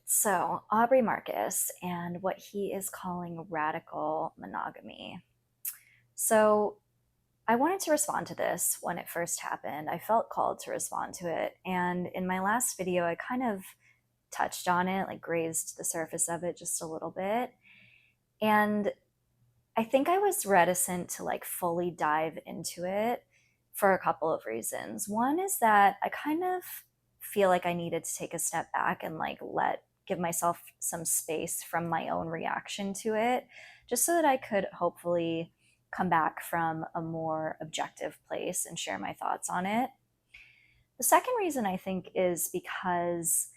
So, Aubrey Marcus and what he is calling radical monogamy. So, I wanted to respond to this when it first happened. I felt called to respond to it. And in my last video, I kind of touched on it, like grazed the surface of it just a little bit. And I think I was reticent to like fully dive into it for a couple of reasons. One is that I kind of feel like I needed to take a step back and like give myself some space from my own reaction to it, just so that I could hopefully come back from a more objective place and share my thoughts on it. The second reason I think is because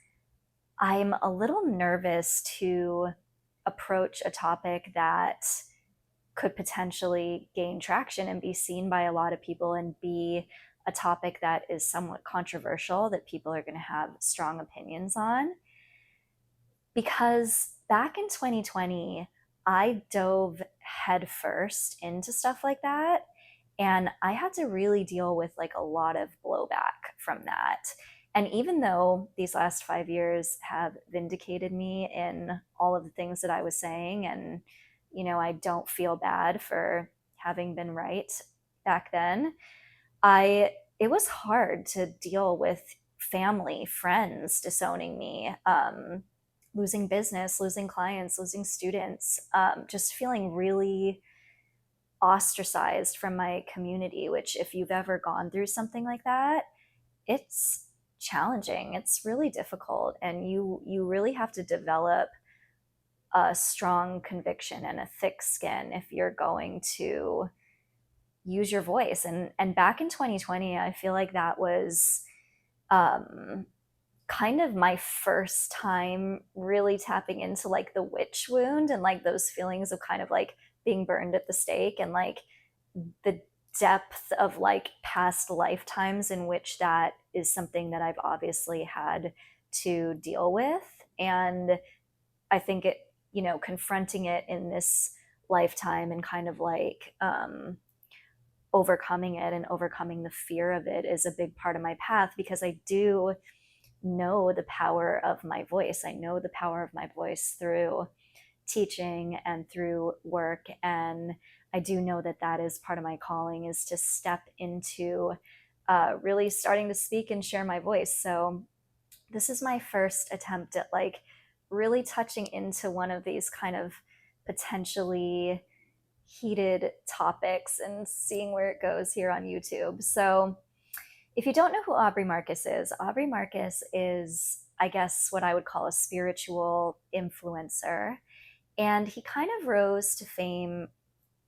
I'm a little nervous to approach a topic that could potentially gain traction and be seen by a lot of people and be a topic that is somewhat controversial that people are going to have strong opinions on. Because back in 2020, I dove headfirst into stuff like that. And I had to really deal with like a lot of blowback from that. And even though these last 5 years have vindicated me in all of the things that I was saying, and, I don't feel bad for having been right back then, it was hard to deal with family, friends disowning me, losing business, losing clients, losing students, just feeling really ostracized from my community, which, if you've ever gone through something like that, it's challenging. It's really difficult. And you really have to develop a strong conviction and a thick skin if you're going to use your voice. And back in 2020, I feel like that was kind of my first time really tapping into like the witch wound and like those feelings of kind of like being burned at the stake, and like the depth of like past lifetimes in which that is something that I've obviously had to deal with. And I think confronting it in this lifetime and kind of like overcoming it and overcoming the fear of it is a big part of my path, because I do know the power of my voice. I know the power of my voice through teaching and through work. And I do know that that is part of my calling, is to step into really starting to speak and share my voice. So this is my first attempt at like really touching into one of these kind of potentially heated topics and seeing where it goes here on YouTube. So if you don't know who Aubrey Marcus is, I guess, what I would call a spiritual influencer. And he kind of rose to fame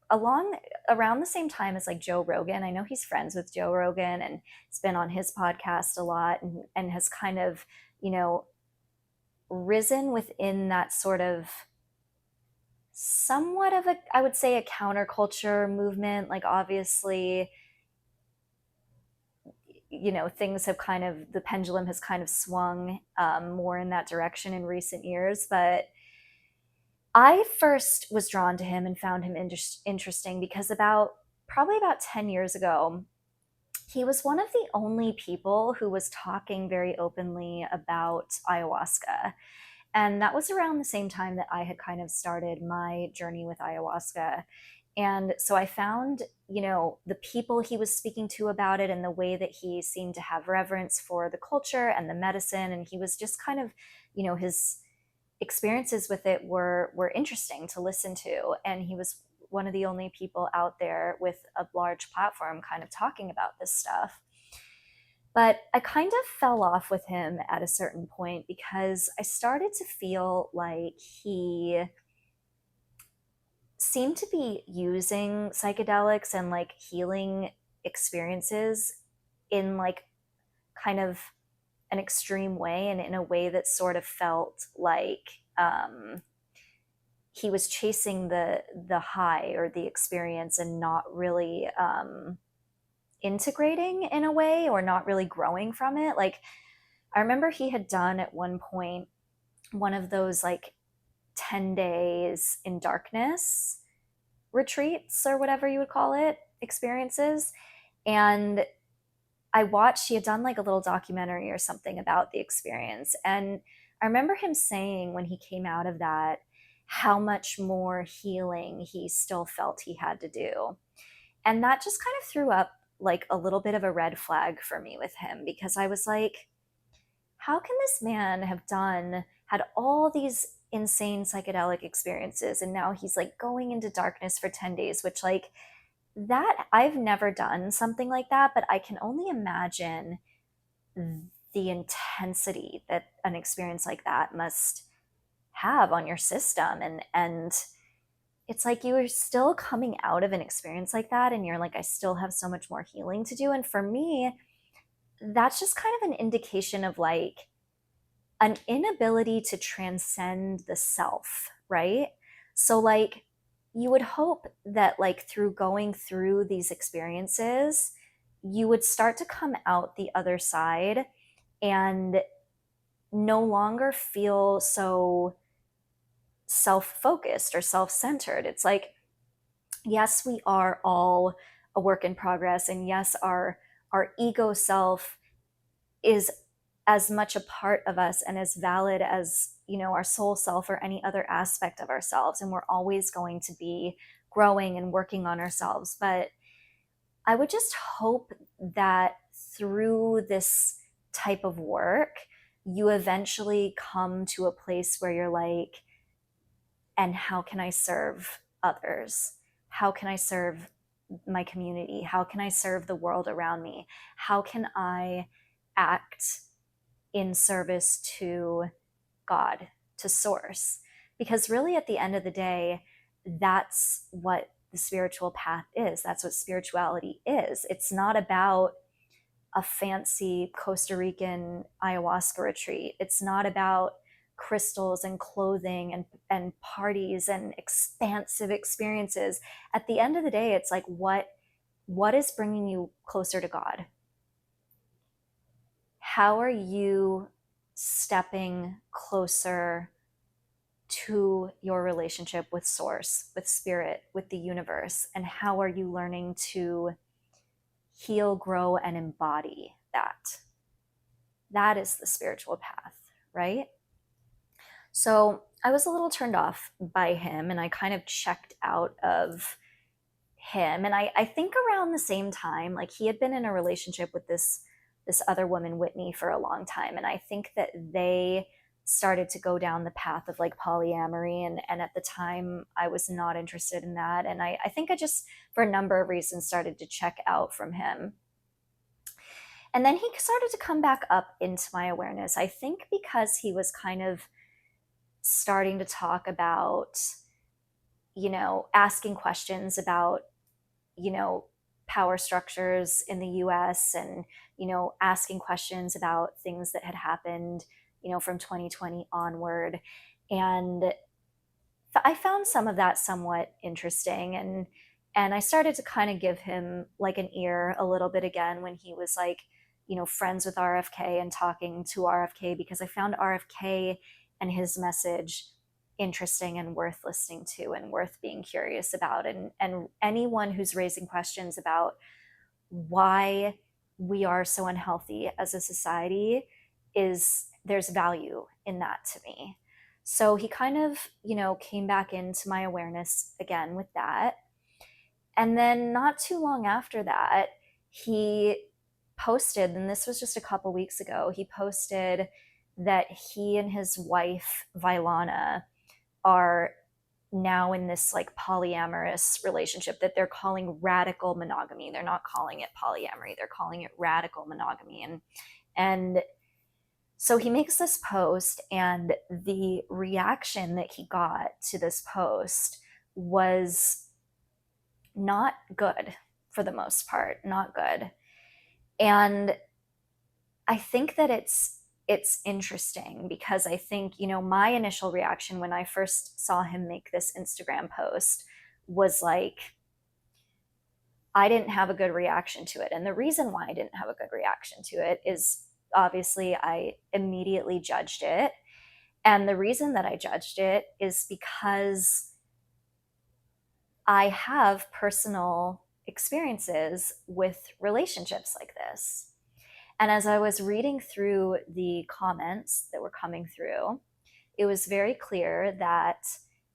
around the same time as like Joe Rogan. I know he's friends with Joe Rogan and has been on his podcast a lot, and has kind of, risen within that sort of somewhat of I would say, a counterculture movement. Like, obviously, things have kind of, the pendulum has kind of swung more in that direction in recent years. But I first was drawn to him and found him interesting because probably about 10 years ago, he was one of the only people who was talking very openly about ayahuasca. And that was around the same time that I had kind of started my journey with ayahuasca. And so I found, the people he was speaking to about it and the way that he seemed to have reverence for the culture and the medicine. And he was just kind of, his experiences with it were interesting to listen to. And he was one of the only people out there with a large platform kind of talking about this stuff. But I kind of fell off with him at a certain point because I started to feel like he seemed to be using psychedelics and like healing experiences in like kind of an extreme way, and in a way that sort of felt like he was chasing the high or the experience and not really integrating in a way, or not really growing from it. Like, I remember he had done at one point one of those like 10 days in darkness retreats, or whatever you would call it, experiences. And he had done like a little documentary or something about the experience. And I remember him saying when he came out of that, how much more healing he still felt he had to do. And that just kind of threw up like a little bit of a red flag for me with him, because I was like, how can this man have had all these insane psychedelic experiences, and now he's like going into darkness for 10 days, which, like, that I've never done something like that, but I can only imagine the intensity that an experience like that must have on your system. And it's like you are still coming out of an experience like that, and you're like, I still have so much more healing to do. And for me, that's just kind of an indication of like an inability to transcend the self, right? So, like, you would hope that, like, through going through these experiences, you would start to come out the other side and no longer feel so self focused or self centered. It's like, yes, we are all a work in progress. And yes, our ego self is as much a part of us and as valid as, our soul self or any other aspect of ourselves, and we're always going to be growing and working on ourselves. But I would just hope that through this type of work, you eventually come to a place where you're like, and how can I serve others? How can I serve my community? How can I serve the world around me? How can I act in service to God, to source? Because really, at the end of the day, that's what the spiritual path is. That's what spirituality is. It's not about a fancy Costa Rican ayahuasca retreat. It's not about crystals and clothing and parties and expansive experiences. At the end of the day, it's like, what is bringing you closer to God? How are you stepping closer to your relationship with source, with spirit, with the universe? And how are you learning to heal, grow, and embody that? That is the spiritual path, right? So I was a little turned off by him, and I kind of checked out of him. And I think around the same time, like, he had been in a relationship with this other woman, Whitney, for a long time. And I think that they started to go down the path of like polyamory. And at the time, I was not interested in that. And I think I just, for a number of reasons, started to check out from him. And then he started to come back up into my awareness. I think because he was kind of starting to talk about, asking questions about, power structures in the US, and, asking questions about things that had happened, from 2020 onward. And I found some of that somewhat interesting. And I started to kind of give him like an ear a little bit again when he was like, friends with RFK and talking to RFK, because I found RFK and his message interesting and worth listening to and worth being curious about. And anyone who's raising questions about why we are so unhealthy as a society, there's value in that to me. So he kind of, came back into my awareness again with that. And then not too long after that, he posted, and this was just a couple weeks ago, he posted that he and his wife, Vilana, are now in this like polyamorous relationship that they're calling radical monogamy. They're not calling it polyamory, they're calling it radical monogamy. And so he makes this post, and the reaction that he got to this post was not good, for the most part, not good. And I think that it's interesting because I think, my initial reaction when I first saw him make this Instagram post was like, I didn't have a good reaction to it. And the reason why I didn't have a good reaction to it is obviously I immediately judged it. And the reason that I judged it is because I have personal experiences with relationships like this. And as I was reading through the comments that were coming through, it was very clear that,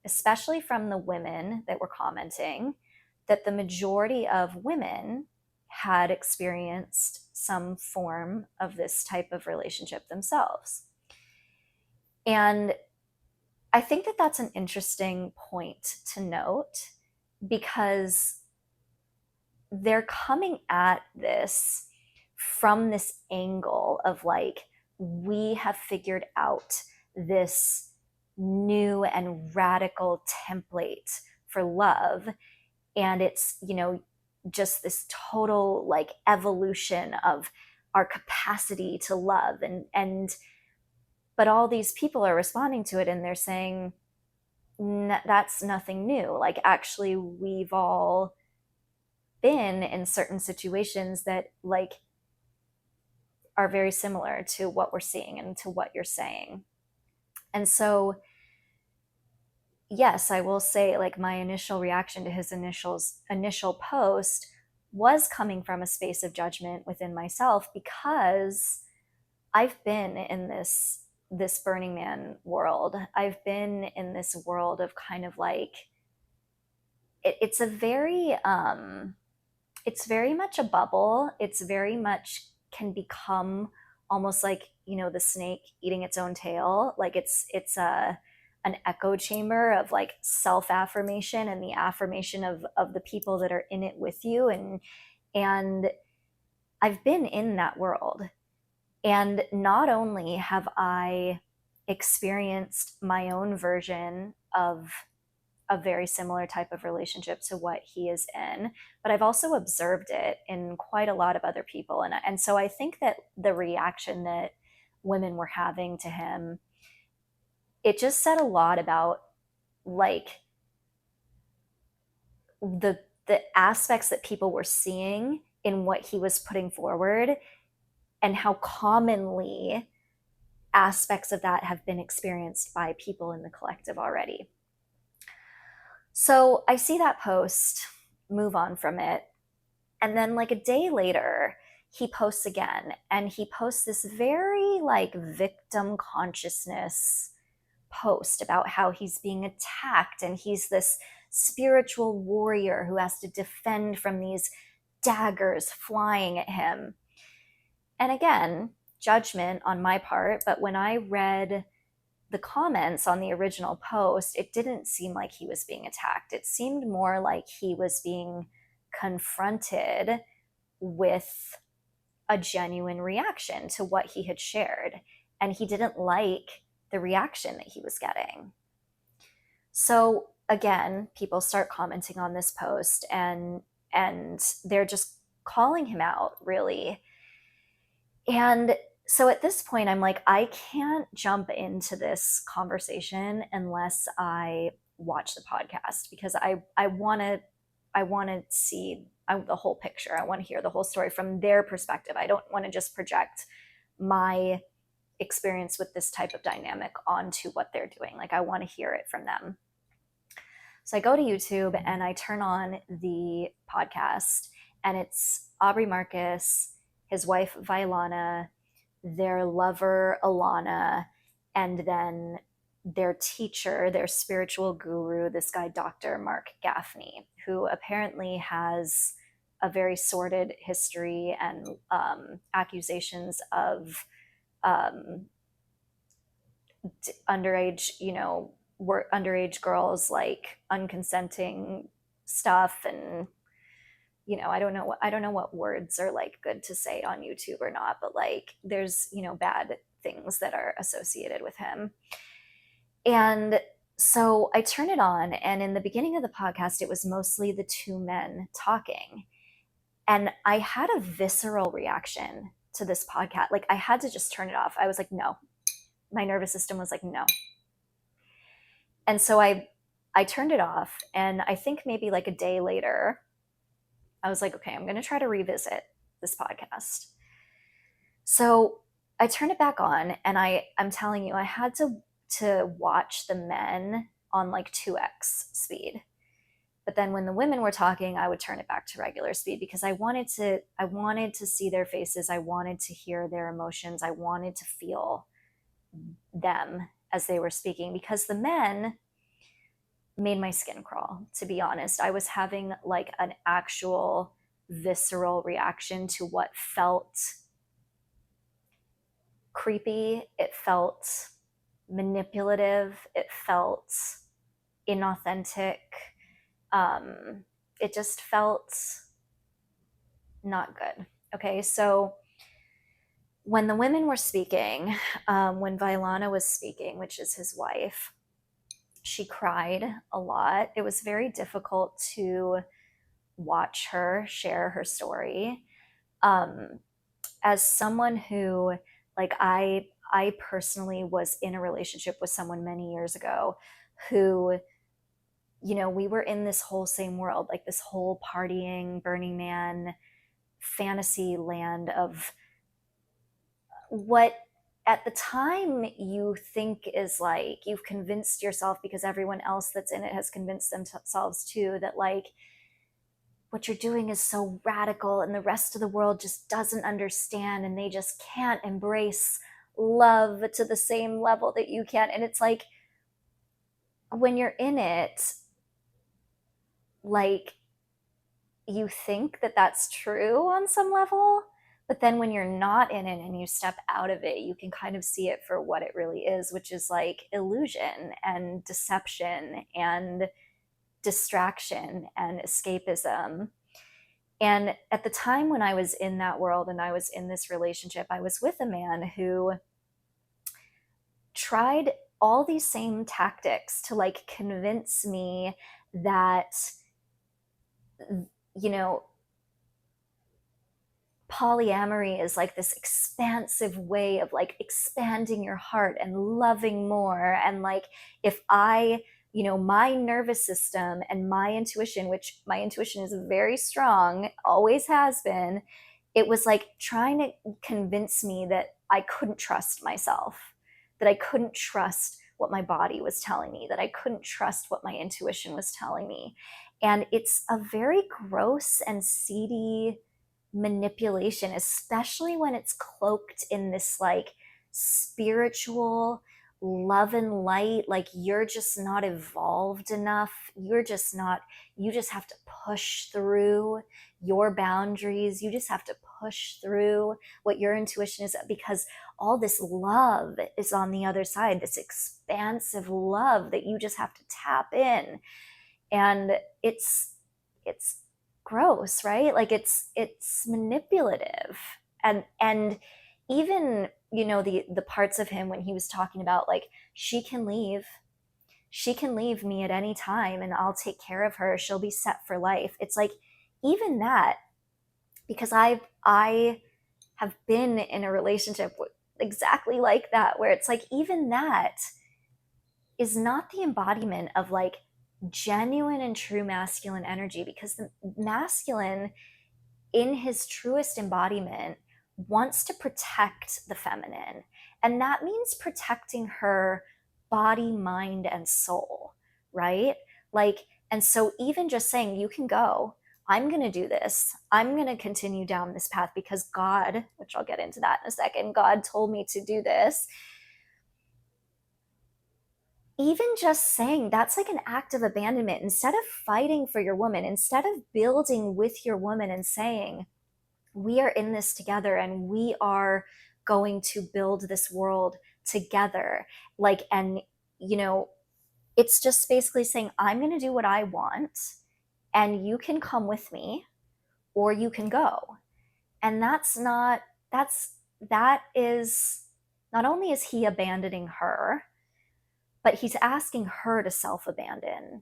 especially from the women that were commenting, that the majority of women had experienced some form of this type of relationship themselves. And I think that that's an interesting point to note, because they're coming at this from this angle of like, we have figured out this new and radical template for love, and it's, just this total like evolution of our capacity to love, and but all these people are responding to it and they're saying, that's nothing new. Like, actually, we've all been in certain situations that like are very similar to what we're seeing and to what you're saying. And so, yes, I will say, like, my initial reaction to his initial post was coming from a space of judgment within myself, because I've been in this Burning Man world. I've been in this world of kind of like, it's a very it's very much a bubble. It's very much can become almost like, the snake eating its own tail. Like, it's an echo chamber of like self-affirmation and the affirmation of the people that are in it with you. And I've been in that world. And not only have I experienced my own version of a very similar type of relationship to what he is in, but I've also observed it in quite a lot of other people. And so I think that the reaction that women were having to him, it just said a lot about like the aspects that people were seeing in what he was putting forward, and how commonly aspects of that have been experienced by people in the collective already. So I see that post, move on from it. And then like a day later, he posts again, and he posts this very like victim consciousness post about how he's being attacked and he's this spiritual warrior who has to defend from these daggers flying at him. And again, judgment on my part, but when I read the comments on the original post, it didn't seem like he was being attacked. It seemed more like he was being confronted with a genuine reaction to what he had shared. And he didn't like the reaction that he was getting. So again, people start commenting on this post, and they're just calling him out, really. And so at this point, I'm like, I can't jump into this conversation unless I watch the podcast, because I want to see the whole picture. I want to hear the whole story from their perspective. I don't want to just project my experience with this type of dynamic onto what they're doing. Like, I want to hear it from them. So I go to YouTube and I turn on the podcast, and it's Aubrey Marcus, his wife Vailana, their lover Alana, and then their teacher, their spiritual guru, this guy Dr. Mark Gaffney, who apparently has a very sordid history and accusations of underage, underage girls, like unconsenting stuff. And I don't know what words are like good to say on YouTube or not, but like there's, bad things that are associated with him. And so I turn it on, and in the beginning of the podcast, it was mostly the two men talking. And I had a visceral reaction to this podcast. Like, I had to just turn it off. I was like, no. My nervous system was like, no. And so I turned it off, and I think maybe like a day later, I was like, okay, I'm going to try to revisit this podcast. So I turned it back on, and I'm telling you, I had to watch the men on like 2x speed. But then when the women were talking, I would turn it back to regular speed because I wanted to see their faces. I wanted to hear their emotions. I wanted to feel them as they were speaking, because the men made my skin crawl, to be honest. I was having like an actual visceral reaction to what felt creepy. It felt manipulative. It felt inauthentic. It just felt not good. Okay, so when the women were speaking, when Vailana was speaking, which is his wife, she cried a lot. It was very difficult to watch her share her story. As someone who, like, I personally was in a relationship with someone many years ago who, we were in this whole same world, like this whole partying, Burning Man fantasy land of what at the time you think is like you've convinced yourself, because everyone else that's in it has convinced themselves too, that like what you're doing is so radical and the rest of the world just doesn't understand and they just can't embrace love to the same level that you can. And it's like, when you're in it, like, you think that that's true on some level, but then when you're not in it and you step out of it, you can kind of see it for what it really is, which is like illusion and deception and distraction and escapism. And at the time when I was in that world and I was in this relationship, I was with a man who tried all these same tactics to like convince me that, you know, polyamory is like this expansive way of like expanding your heart and loving more. And like, if I, my nervous system and my intuition, which my intuition is very strong, always has been, it was like trying to convince me that I couldn't trust myself, that I couldn't trust what my body was telling me, that I couldn't trust what my intuition was telling me. And it's a very gross and seedy manipulation, especially when it's cloaked in this like spiritual love and light. Like, you're just not evolved enough. You just have to push through your boundaries. You just have to push through what your intuition is, because all this love is on the other side, this expansive love that you just have to tap in. And it's gross, right? Like, it's manipulative. And even, the parts of him when he was talking about like, she can leave me at any time and I'll take care of her, she'll be set for life. It's like, even that, because I have been in a relationship exactly like that, where it's like, even that is not the embodiment of like genuine and true masculine energy, because the masculine in his truest embodiment wants to protect the feminine, and that means protecting her body, mind, and soul, right? Like, and so even just saying, you can go, I'm going to do this, I'm going to continue down this path because God, which I'll get into that in a second, God told me to do this. Even just saying that's like an act of abandonment. Instead of fighting for your woman, instead of building with your woman and saying, we are in this together and we are going to build this world together. Like, and, it's just basically saying, I'm going to do what I want and you can come with me or you can go. And that is, not only is he abandoning her, but he's asking her to self-abandon.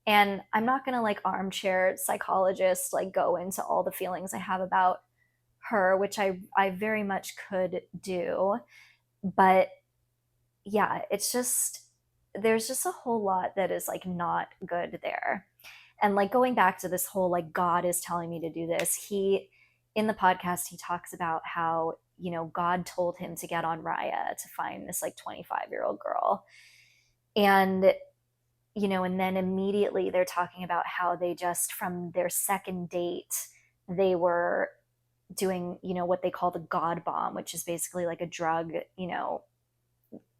And I'm not going to like armchair psychologist, like go into all the feelings I have about her, which I very much could do. But yeah, it's just, there's just a whole lot that is like not good there. And like, going back to this whole like, God is telling me to do this, in the podcast, he talks about how, God told him to get on Raya to find this like 25-year-old girl. And, and then immediately they're talking about how they just, from their second date, they were doing, what they call the God bomb, which is basically like a drug,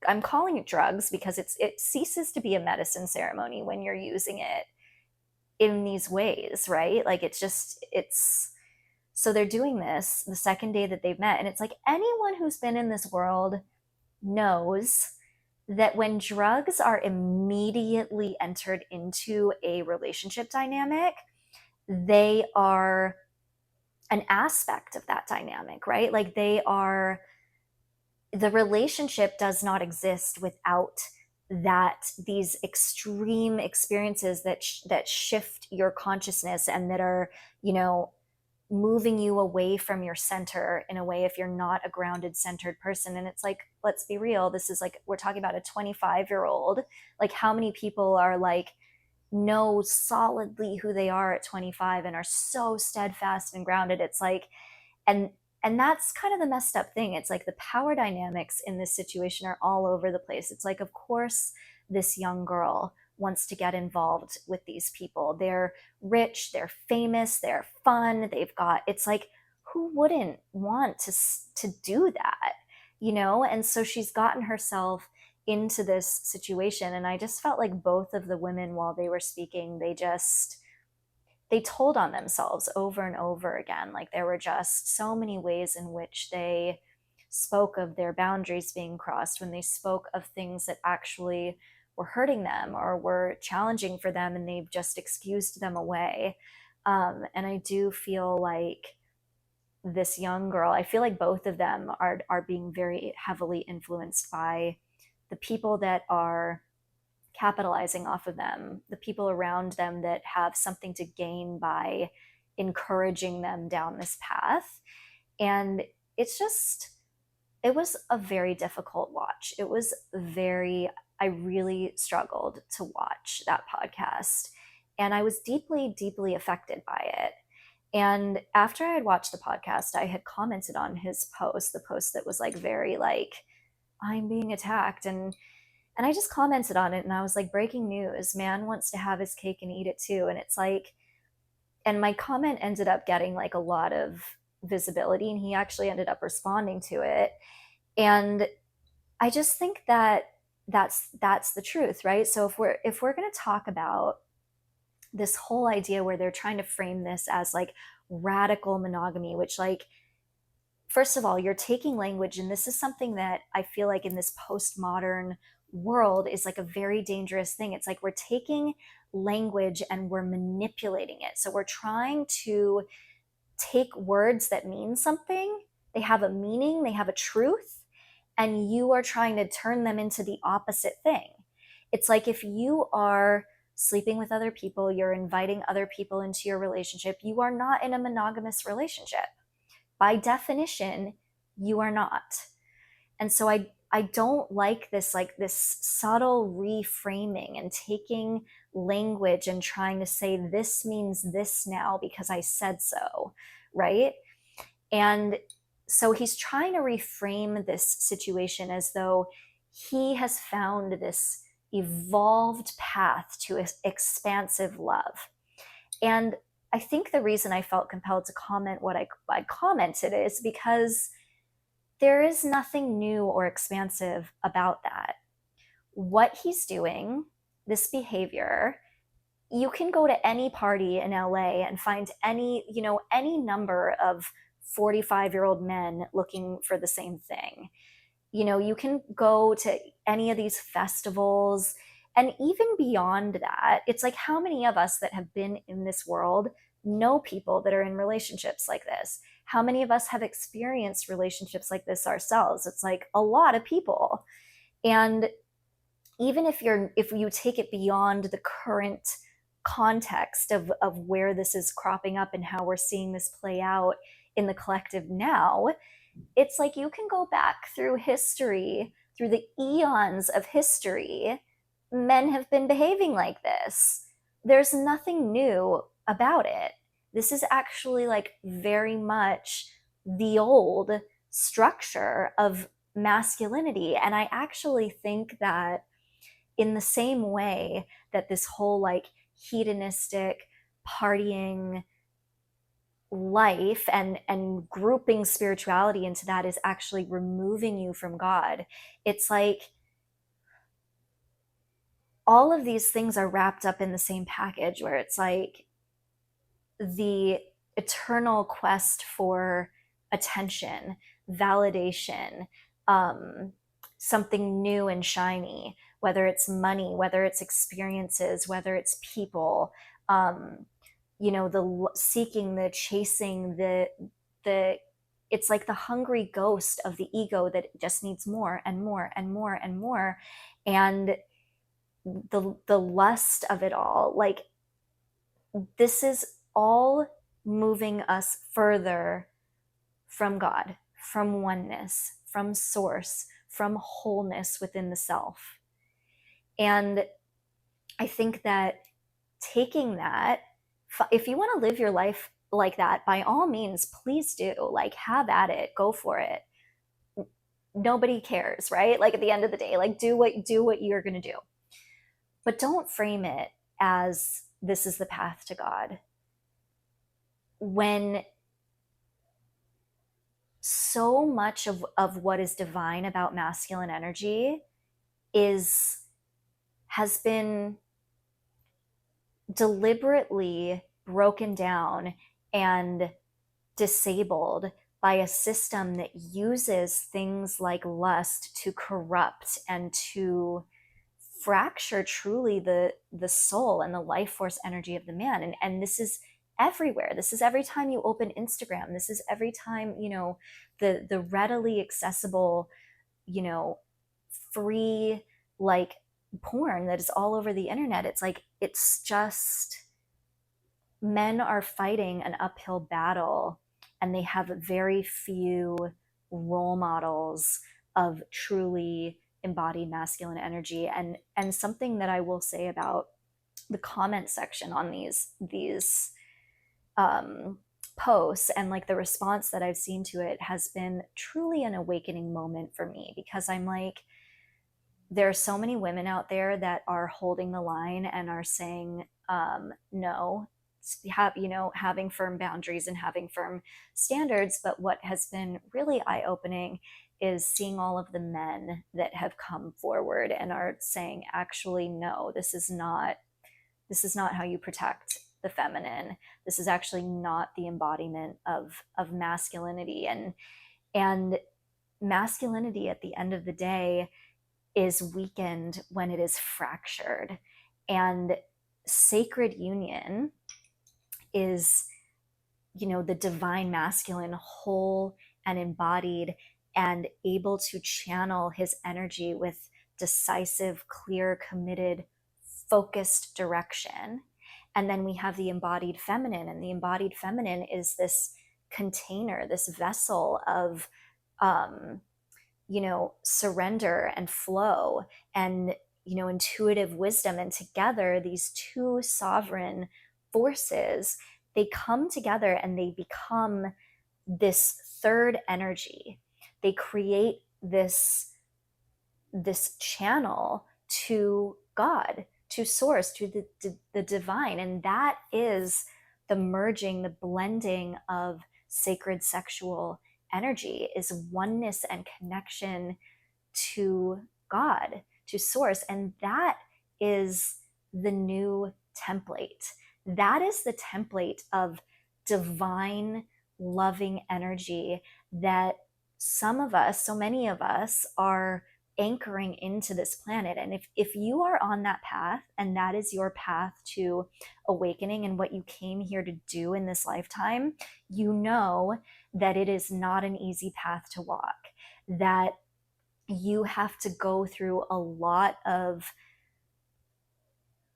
I'm calling it drugs because it ceases to be a medicine ceremony when you're using it in these ways, right? Like it's so they're doing this the second day that they've met, and it's like anyone who's been in this world knows that when drugs are immediately entered into a relationship dynamic, they are an aspect of that dynamic, right? Like the relationship does not exist without these extreme experiences that shift your consciousness and that are, moving you away from your center in a way, if you're not a grounded, centered person. And it's like, let's be real, this is like, we're talking about a 25-year-old. Like, how many people are like, know solidly who they are at 25 and are so steadfast and grounded? It's like, and that's kind of the messed up thing. It's like the power dynamics in this situation are all over the place. It's like, of course, this young girl wants to get involved with these people. They're rich, they're famous, they're fun, it's like, who wouldn't want to do that, And so she's gotten herself into this situation. And I just felt like both of the women, while they were speaking, they told on themselves over and over again. Like, there were just so many ways in which they spoke of their boundaries being crossed, when they spoke of things that actually were hurting them or were challenging for them, and they've just excused them away. And I do feel like this young girl, I feel like both of them are being very heavily influenced by the people that are capitalizing off of them, the people around them that have something to gain by encouraging them down this path. And it was a very difficult watch. I really struggled to watch that podcast. And I was deeply, deeply affected by it. And after I had watched the podcast, I had commented on his post, the post that was like very like, I'm being attacked. And I just commented on it, and I was like, breaking news, man wants to have his cake and eat it too. And it's like, and my comment ended up getting like a lot of visibility, and he actually ended up responding to it. And I just think that that's the truth, right? So if we're going to talk about this whole idea where they're trying to frame this as like radical monogamy, which, like, first of all, you're taking language, and this is something that I feel like in this postmodern world is like a very dangerous thing. It's like we're taking language and we're manipulating it. So we're trying to take words that mean something, they have a meaning, they have a truth, and you are trying to turn them into the opposite thing. It's like, if you are sleeping with other people, you're inviting other people into your relationship, you are not in a monogamous relationship. By definition, you are not. And so I don't like this subtle reframing and taking language and trying to say this means this now because I said so, right? And so he's trying to reframe this situation as though he has found this evolved path to expansive love. And I think the reason I felt compelled to comment what I commented is because there is nothing new or expansive about that. What he's doing, this behavior, you can go to any party in LA and find any number of 45-year-old men looking for the same thing. You can go to any of these festivals, and even beyond that, it's like, how many of us that have been in this world know people that are in relationships like this? How many of us have experienced relationships like this ourselves? It's like a lot of people. And even if you take it beyond the current context of where this is cropping up and how we're seeing this play out in the collective now, it's like you can go back through history, through the eons of history, men have been behaving like this. There's nothing new about it. This is actually like very much the old structure of masculinity. And I actually think that in the same way that this whole like hedonistic partying life and grouping spirituality into that is actually removing you from God, it's like all of these things are wrapped up in the same package, where it's like the eternal quest for attention, validation, um, something new and shiny, whether it's money, whether it's experiences, whether it's people, um, the seeking, the chasing, the it's like the hungry ghost of the ego that just needs more and more and more and more. And the lust of it all, like, this is all moving us further from God, from oneness, from source, from wholeness within the self. And I think that taking that, if you want to live your life like that, by all means, please do. Like, have at it, go for it. Nobody cares, right? Like, at the end of the day, like, do what you're going to do. But don't frame it as this is the path to God, when so much of what is divine about masculine energy has been deliberately broken down and disabled by a system that uses things like lust to corrupt and to fracture truly the soul and the life force energy of the man. And this is everywhere. This is every time you open Instagram. This is every time, the readily accessible, free, like, porn that is all over the internet. It's like, it's just, men are fighting an uphill battle, and they have very few role models of truly embodied masculine energy. And something that I will say about the comment section on these posts, and like the response that I've seen to it, has been truly an awakening moment for me, because I'm like, there are so many women out there that are holding the line and are saying, no, having firm boundaries and having firm standards. But what has been really eye-opening is seeing all of the men that have come forward and are saying, actually, no, this is not how you protect the feminine. This is actually not the embodiment of masculinity. And masculinity, at the end of the day, is weakened when it is fractured. And sacred union is, the divine masculine, whole and embodied, and able to channel his energy with decisive, clear, committed, focused direction. And then we have the embodied feminine, and the embodied feminine is this container, this vessel of surrender and flow and, intuitive wisdom. And together, these two sovereign forces, they come together and they become this third energy. They create this channel to God, to source, to the divine. And that is the merging, the blending of sacred sexual energy, is oneness and connection to God, to source. And that is the new template. That is the template of divine, loving energy that so many of us are anchoring into this planet. And if you are on that path, and that is your path to awakening and what you came here to do in this lifetime, you know that it is not an easy path to walk, that you have to go through a lot of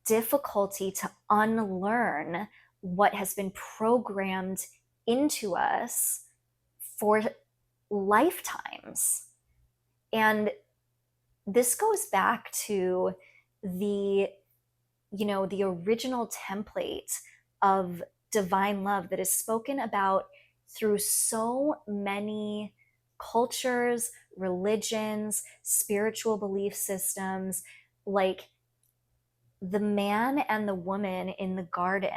difficulty to unlearn what has been programmed into us for lifetimes. And this goes back to the original template of divine love that is spoken about through so many cultures, religions, spiritual belief systems, like the man and the woman in the garden,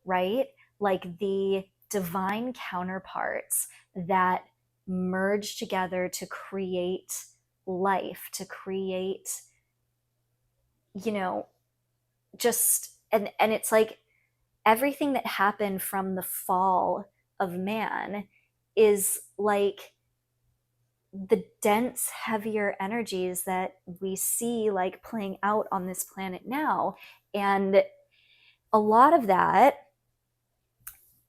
right? Like the divine counterparts that merge together to create life, to create, you know, just, and it's like everything that happened from the fall of man is like the dense, heavier energies that we see like playing out on this planet now. And a lot of that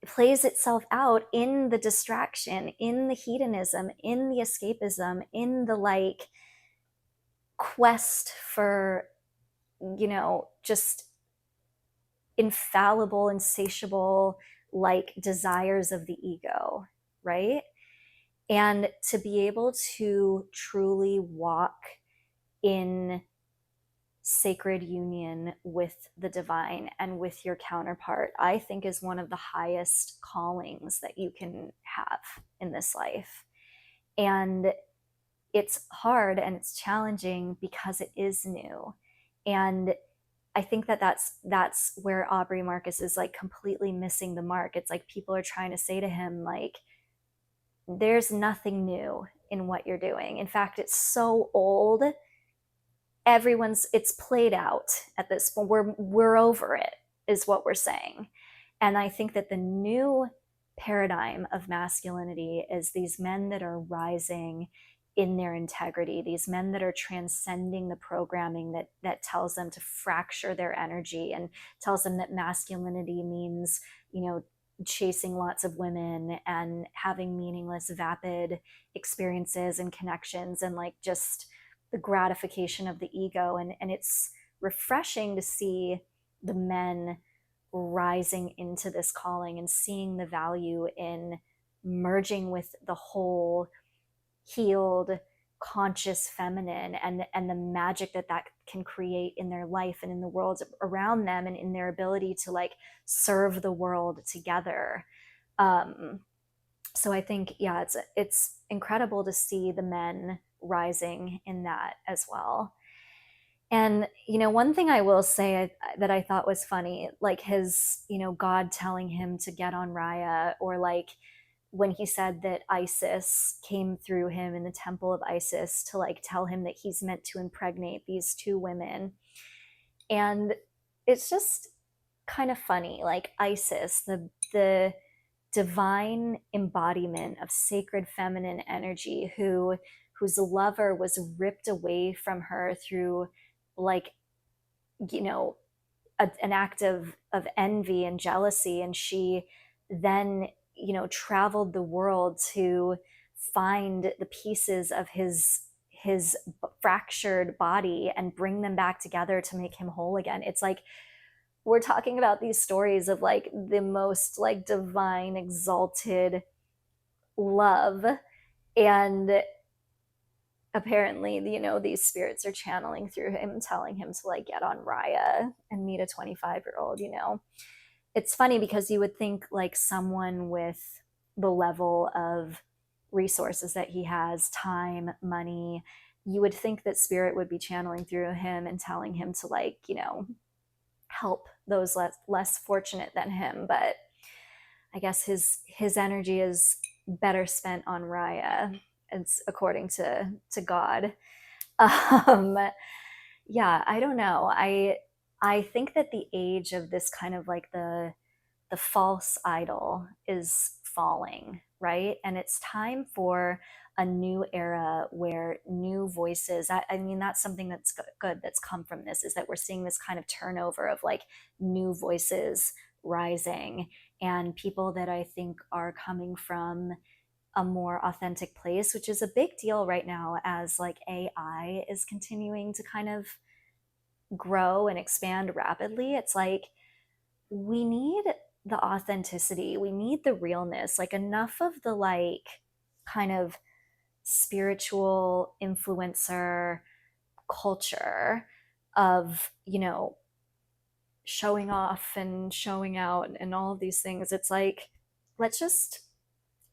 plays itself out in the distraction, in the hedonism, in the escapism, in the like quest for, just infallible, insatiable, like desires of the ego, right? And to be able to truly walk in sacred union with the divine and with your counterpart, I think is one of the highest callings that you can have in this life. And it's hard and it's challenging because it is new. And I think that that's where Aubrey Marcus is like completely missing the mark. It's like people are trying to say to him like, there's nothing new in what you're doing. In fact, it's so old. It's played out at this point. We're over it, is what we're saying. And I think that the new paradigm of masculinity is these men that are rising in their integrity, these men that are transcending the programming that tells them to fracture their energy and tells them that masculinity means, chasing lots of women and having meaningless, vapid experiences and connections and like just the gratification of the ego. And it's refreshing to see the men rising into this calling and seeing the value in merging with the whole healed conscious feminine and the magic that can create in their life and in the world around them and in their ability to like serve the world together. So I think, yeah, it's incredible to see the men rising in that as well. And one thing I will say that I thought was funny, like his, God telling him to get on Raya, or like when he said that Isis came through him in the temple of Isis to like tell him that he's meant to impregnate these two women. And it's just kind of funny, like Isis, the divine embodiment of sacred feminine energy, whose lover was ripped away from her through like, an act of envy and jealousy, and she then traveled the world to find the pieces of his fractured body and bring them back together to make him whole again. It's like we're talking about these stories of like the most like divine exalted love, and apparently these spirits are channeling through him, telling him to like get on Raya and meet a 25-year-old. It's funny because you would think like someone with the level of resources that he has, time, money, you would think that spirit would be channeling through him and telling him to like help those less fortunate than him. But I guess his energy is better spent on Raya. It's according to God. Um, yeah, I don't know. I think that the age of this kind of like the false idol is falling, right? And it's time for a new era where new voices, I mean, that's something that's good that's come from this, is that we're seeing this kind of turnover of like new voices rising, and people that I think are coming from a more authentic place, which is a big deal right now as like AI is continuing to kind of grow and expand rapidly. It's like we need the authenticity, we need the realness, like enough of the like kind of spiritual influencer culture of showing off and showing out and all of these things. It's like, let's just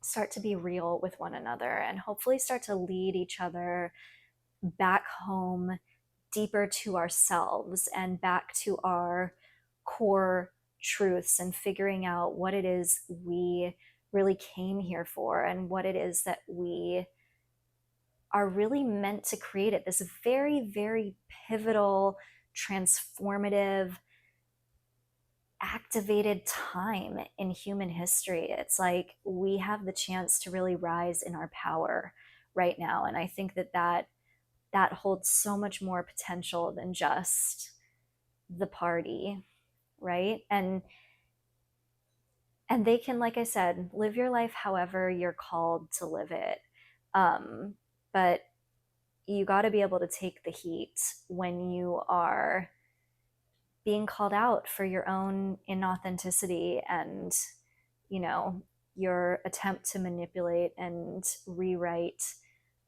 start to be real with one another and hopefully start to lead each other back home deeper to ourselves and back to our core truths and figuring out what it is we really came here for and what it is that we are really meant to create at this very, very pivotal, transformative, activated time in human history. It's like we have the chance to really rise in our power right now. And I think that holds so much more potential than just the party, right? And they can, like I said, live your life however you're called to live it. But you got to be able to take the heat when you are being called out for your own inauthenticity and, you know, your attempt to manipulate and rewrite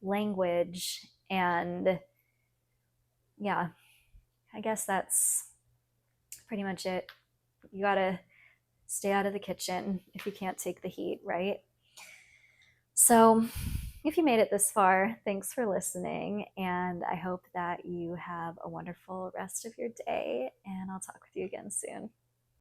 language. And yeah, I guess that's pretty much it. You gotta stay out of the kitchen if you can't take the heat, right? So, if you made it this far, thanks for listening. And I hope that you have a wonderful rest of your day. And I'll talk with you again soon.